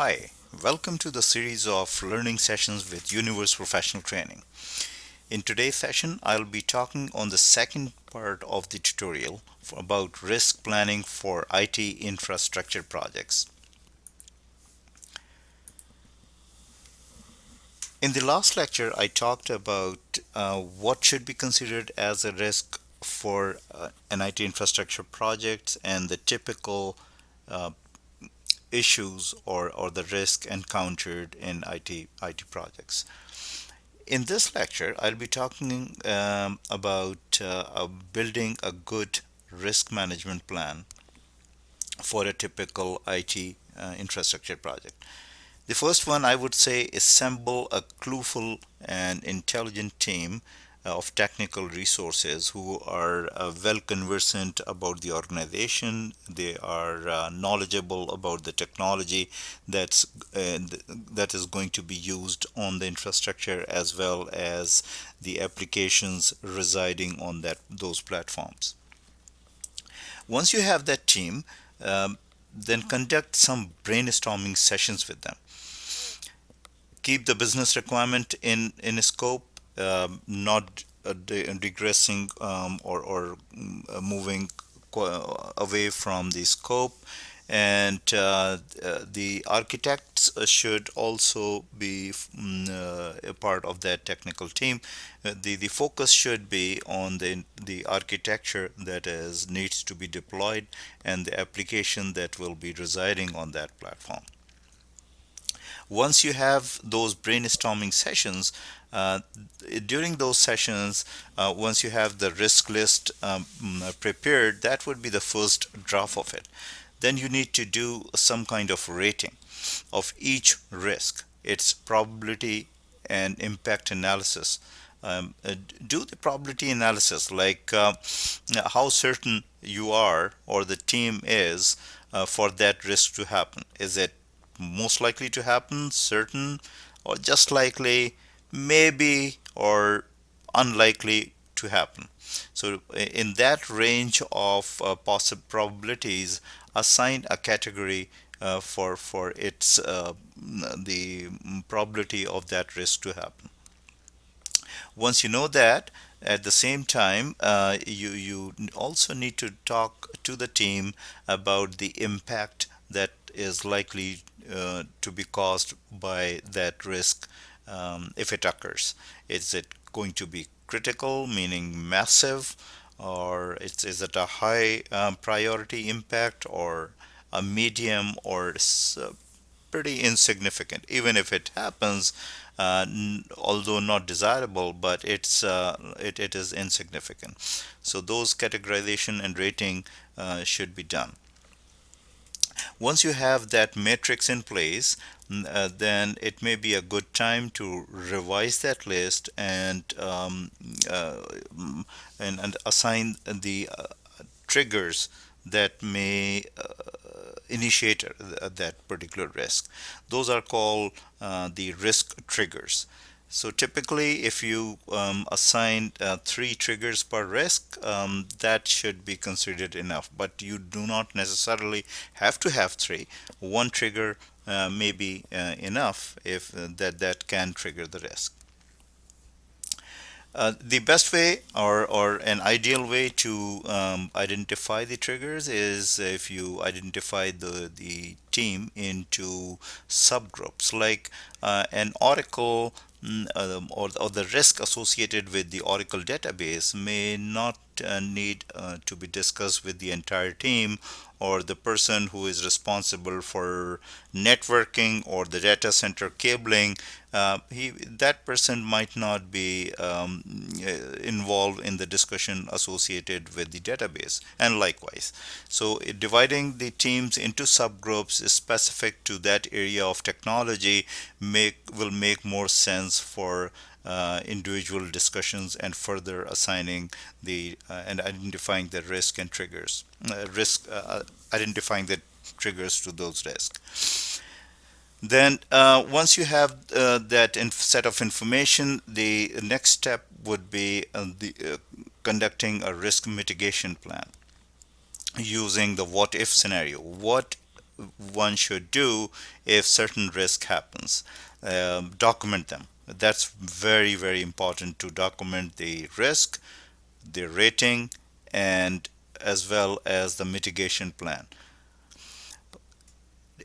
Hi, welcome to the series of learning sessions with Universe Professional Training. In today's session, I'll be talking on the second part of the tutorial about risk planning for IT infrastructure projects. In the last lecture, I talked about what should be considered as a risk for an IT infrastructure project and the typical uh, issues or the risk encountered in IT projects. In this lecture, I'll be talking about building a good risk management plan for a typical IT infrastructure project. The first one I would say assemble a clueful and intelligent team of technical resources who are well conversant about the organization. They are knowledgeable about the technology that's that is going to be used on the infrastructure as well as the applications residing on those platforms. Once you have that team, then conduct some brainstorming sessions with them. Keep the business requirement in scope, not digressing moving away from the scope. And the architects should also be a part of that technical team. The focus should be on the architecture that is needs to be deployed and the application that will be residing on that platform. Once you have those brainstorming sessions, uh, during those sessions, once you have the risk list prepared, that would be the first draft of it. Then you need to do some kind of rating of each risk, its probability and impact analysis. Do the probability analysis, like how certain you are or the team is for that risk to happen. Is it most likely to happen, certain, or just likely, maybe, or unlikely to happen? So, in that range of possible probabilities, assign a category for its the probability of that risk to happen. Once you know that, at the same time, you also need to talk to the team about the impact that is likely to be caused by that risk if it occurs. Is it going to be critical, meaning massive, or is it a high priority impact, or a medium, or pretty insignificant? Even if it happens, although not desirable, but it is insignificant. So those categorization and rating should be done. Once you have that matrix in place, then it may be a good time to revise that list uh, mm, and assign the triggers that may initiate that particular risk. Those are called the risk triggers. So typically, if you assign three triggers per risk, that should be considered enough. But you do not necessarily have to have three. One trigger may be enough if that can trigger the risk. The best way or an ideal way to identify the triggers is if you identify the team into subgroups, like an Oracle or the risk associated with the Oracle database may not need to be discussed with the entire team, or the person who is responsible for networking or the data center cabling. That person might not be involved in the discussion associated with the database, and likewise. So dividing the teams into subgroups specific to that area of technology will make more sense for individual discussions and further assigning the and identifying the risk and triggers risk identifying the triggers to those risks. Then once you have that set of information, the next step would be conducting a risk mitigation plan using the what if scenario. What one should do if certain risk happens. Document them. That's very, very important to document the risk, the rating, and as well as the mitigation plan.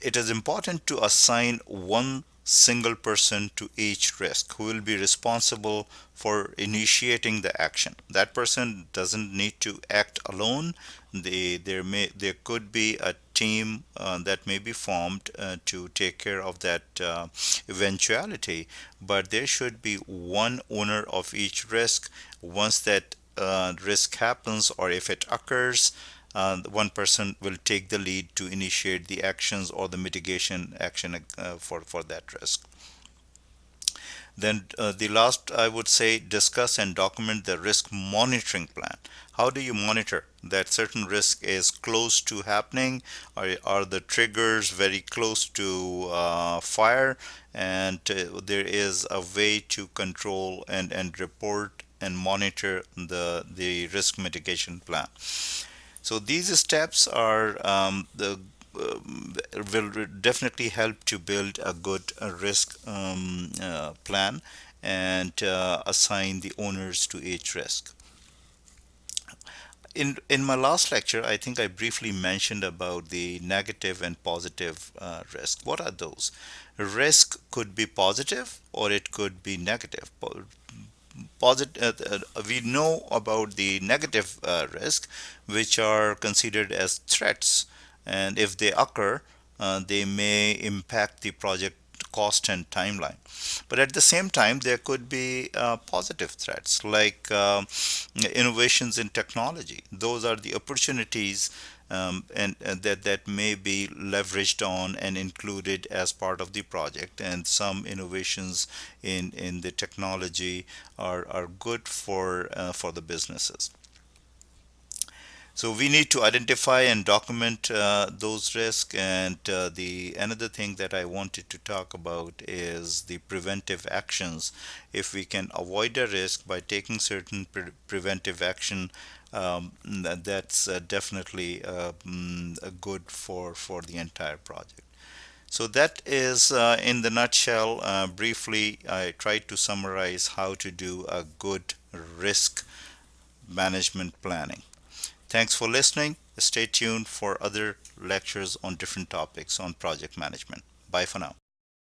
It is important to assign one single person to each risk who will be responsible for initiating the action. That person doesn't need to act alone. There could be a team that may be formed to take care of that eventuality, but there should be one owner of each risk. Once that risk happens, or if it occurs, one person will take the lead to initiate the actions or the mitigation action for that risk. Then the last, I would say, discuss and document the risk monitoring plan. How do you monitor that certain risk is close to happening? Are the triggers very close to fire? And there is a way to control and report and monitor the risk mitigation plan. So these steps are will definitely help to build a good risk plan and assign the owners to each risk. In my last lecture, I think I briefly mentioned about the negative and positive risk. What are those? Risk could be positive or it could be negative. We know about the negative risk, which are considered as threats, and if they occur, they may impact the project cost and timeline. But at the same time, there could be positive threats like innovations in technology. Those are the opportunities, and that may be leveraged on and included as part of the project. And some innovations in the technology are good for the businesses. So we need to identify and document those risks. And the another thing that I wanted to talk about is the preventive actions. If we can avoid a risk by taking certain preventive action, that's definitely good for the entire project. So that is, in the nutshell, briefly, I tried to summarize how to do a good risk management planning. Thanks for listening. Stay tuned for other lectures on different topics on project management. Bye for now.